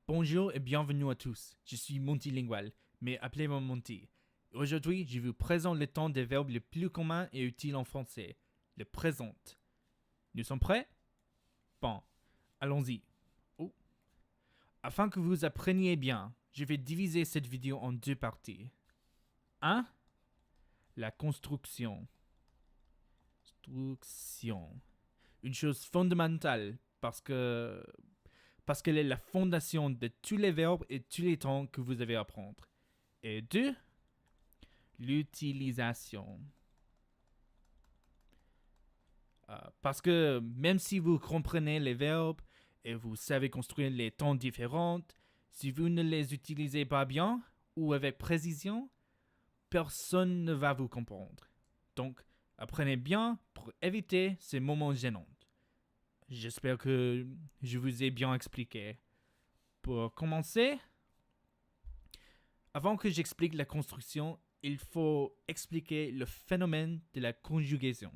Bonjour et bienvenue à tous, je suis multilingual, mais appelez-moi Monty. Aujourd'hui, je vous présente le temps des verbes les plus communs et utiles en français, le présent. Nous sommes prêts? Bon, allons-y. Oh. Afin que vous appreniez bien, je vais diviser cette vidéo en deux parties. 1. La construction. Une chose fondamentale parce qu'elle est la fondation de tous les verbes et tous les temps que vous avez à apprendre. Et 2. L'utilisation. Parce que même si vous comprenez les verbes et vous savez construire les temps différents, si vous ne les utilisez pas bien ou avec précision, personne ne va vous comprendre. Donc, apprenez bien pour éviter ces moments gênants. J'espère que je vous ai bien expliqué. Pour commencer, avant que j'explique la construction, il faut expliquer le phénomène de la conjugaison.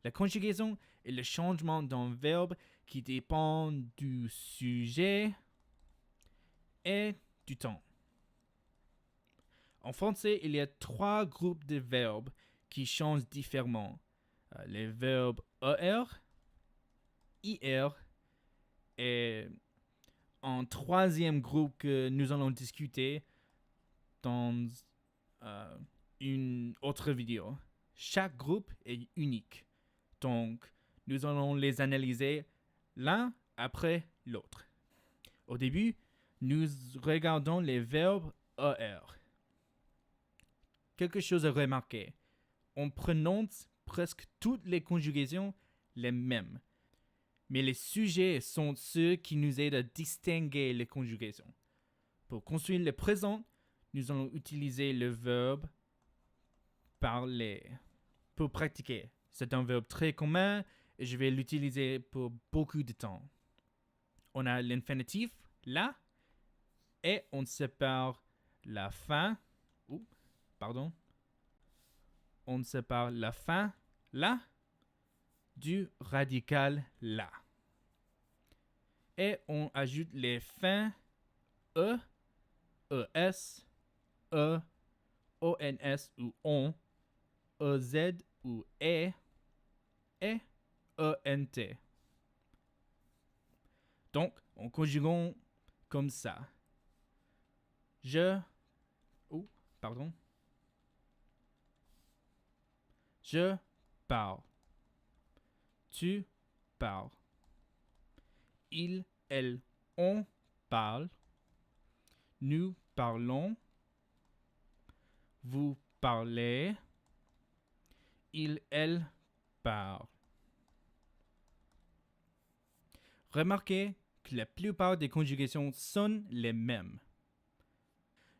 La conjugaison est le changement d'un verbe qui dépend du sujet et du temps. En français, il y a 3 groupes de verbes qui changent différemment. Les verbes ER, IR et un troisième groupe que nous allons discuter dans une autre vidéo. Chaque groupe est unique. Donc, nous allons les analyser l'un après l'autre. Au début, nous regardons les verbes ER. Quelque chose à remarquer. On prononce presque toutes les conjugaisons les mêmes. Mais les sujets sont ceux qui nous aident à distinguer les conjugaisons. Pour construire le présent, nous allons utiliser le verbe parler. Pour pratiquer, c'est un verbe très commun et je vais l'utiliser pour beaucoup de temps. On a l'infinitif, là, et on sépare la fin, on sépare la fin, là, du radical, là. Et on ajoute les fins E, ES, E, ONS ou ON, EZ ou E et ENT. Donc, on conjugue comme ça. Je parle. Tu parles. Il, elle, on parle. Nous parlons. Vous parlez. Il, elle parle. Remarquez que la plupart des conjugations sonnent les mêmes.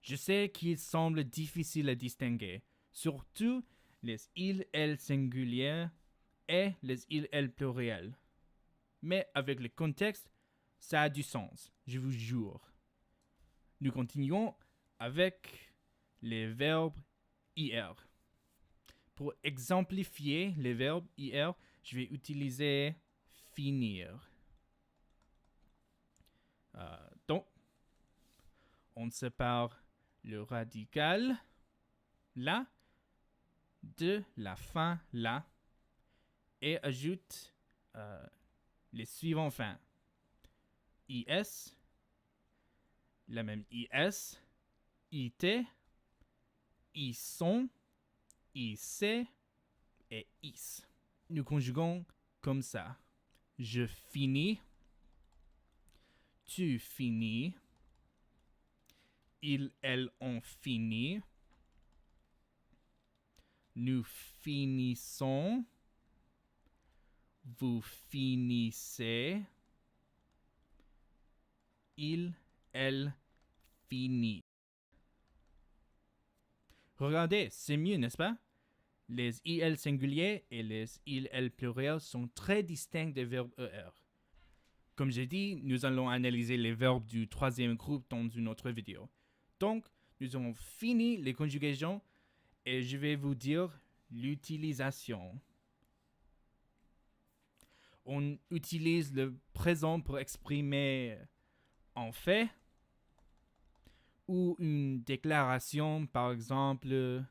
Je sais qu'il semble difficile à distinguer, surtout les il, elle singuliers et les il, elle pluriels. Mais avec le contexte, ça a du sens, je vous jure. Nous continuons avec les verbes IR. Pour exemplifier les verbes IR, je vais utiliser finir. Donc, on sépare le radical là de la fin là et ajoute les suivants fins. IS, la même IS, IT, ils sont, IC et IS. Nous conjuguons comme ça. Je finis. Tu finis. Ils, elles ont fini. Nous finissons. Vous finissez. Il, elle finit. Regardez, c'est mieux, n'est-ce pas? Les IL singuliers et les IL pluriels sont très distincts des verbes ER. Comme j'ai dit, nous allons analyser les verbes du troisième groupe dans une autre vidéo. Donc, nous avons fini les conjugaisons et je vais vous dire l'utilisation. On utilise le présent pour exprimer un fait, ou une déclaration, par exemple,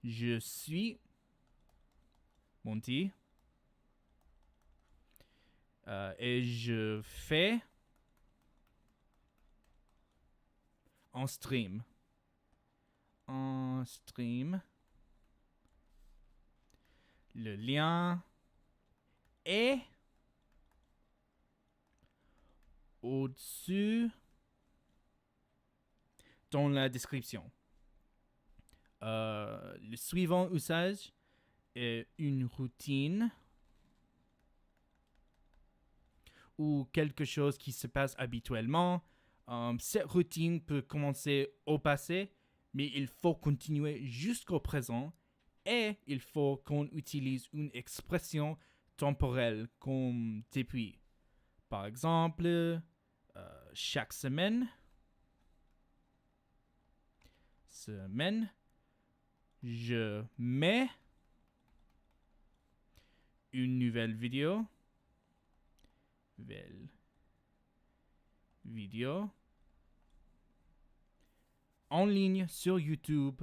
je suis Monty et je fais en stream. Le lien est au-dessus dans la description. Le suivant usage est une routine ou quelque chose qui se passe habituellement. Cette routine peut commencer au passé, mais il faut continuer jusqu'au présent et il faut qu'on utilise une expression temporelle comme depuis. Par exemple, chaque semaine, je mets une nouvelle vidéo en ligne sur YouTube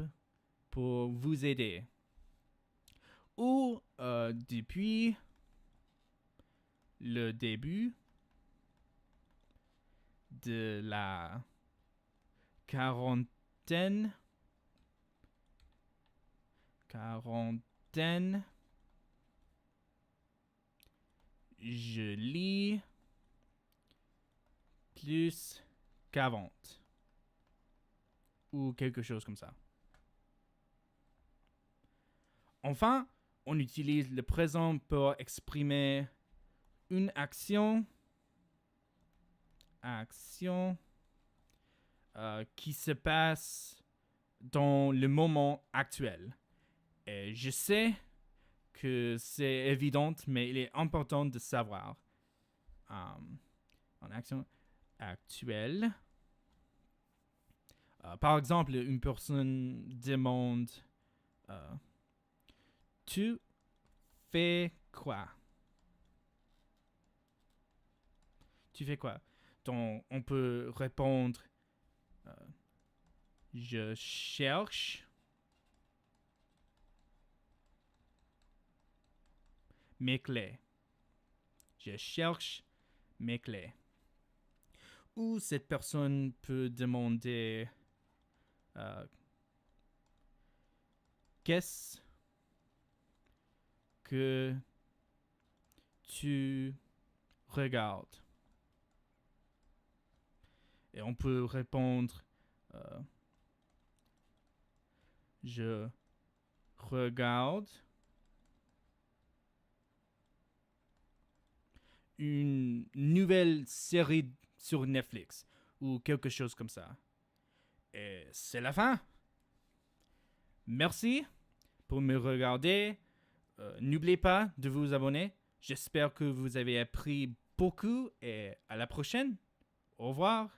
pour vous aider. Ou depuis le début de la quarantaine, je lis plus qu'avant. Ou quelque chose comme ça. Enfin, on utilise le présent pour exprimer une action qui se passe dans le moment actuel. Et je sais que c'est évident, mais il est important de savoir. En action actuelle, par exemple, une personne demande tu fais quoi? Tu fais quoi? Donc, on peut répondre je cherche mes clés. Je cherche mes clés. Ou cette personne peut demander qu'est-ce que tu regardes? Et on peut répondre je regarde une nouvelle série sur Netflix ou quelque chose comme ça. Et c'est la fin. Merci pour me regarder. N'oubliez pas de vous abonner. J'espère que vous avez appris beaucoup et à la prochaine. Au revoir.